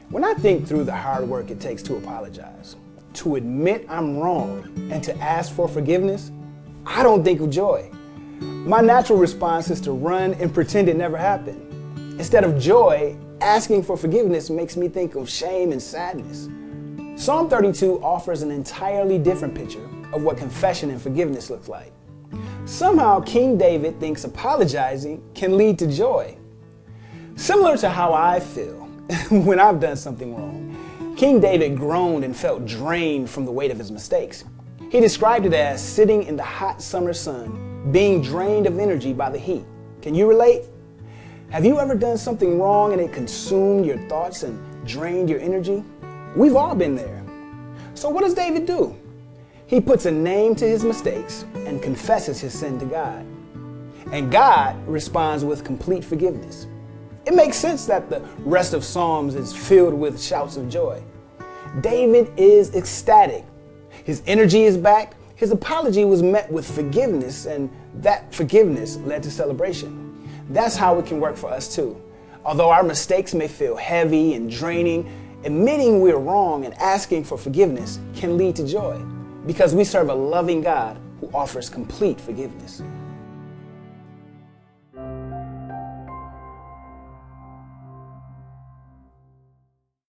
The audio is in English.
When I think through the hard work it takes to apologize, to admit I'm wrong, and to ask for forgiveness, I don't think of joy. My natural response is to run and pretend it never happened. Instead of joy, asking for forgiveness makes me think of shame and sadness. Psalm 32 offers an entirely different picture of what confession and forgiveness looks like. Somehow, King David thinks apologizing can lead to joy. Similar to how I feel when I've done something wrong, King David groaned and felt drained from the weight of his mistakes. He described it as sitting in the hot summer sun, being drained of energy by the heat. Can you relate? Have you ever done something wrong and it consumed your thoughts and drained your energy? We've all been there. So what does David do? He puts a name to his mistakes and confesses his sin to God. And God responds with complete forgiveness. It makes sense that the rest of Psalms is filled with shouts of joy. David is ecstatic. His energy is back. His apology was met with forgiveness, and that forgiveness led to celebration. That's how it can work for us too. Although our mistakes may feel heavy and draining, admitting we're wrong and asking for forgiveness can lead to joy, because we serve a loving God who offers complete forgiveness.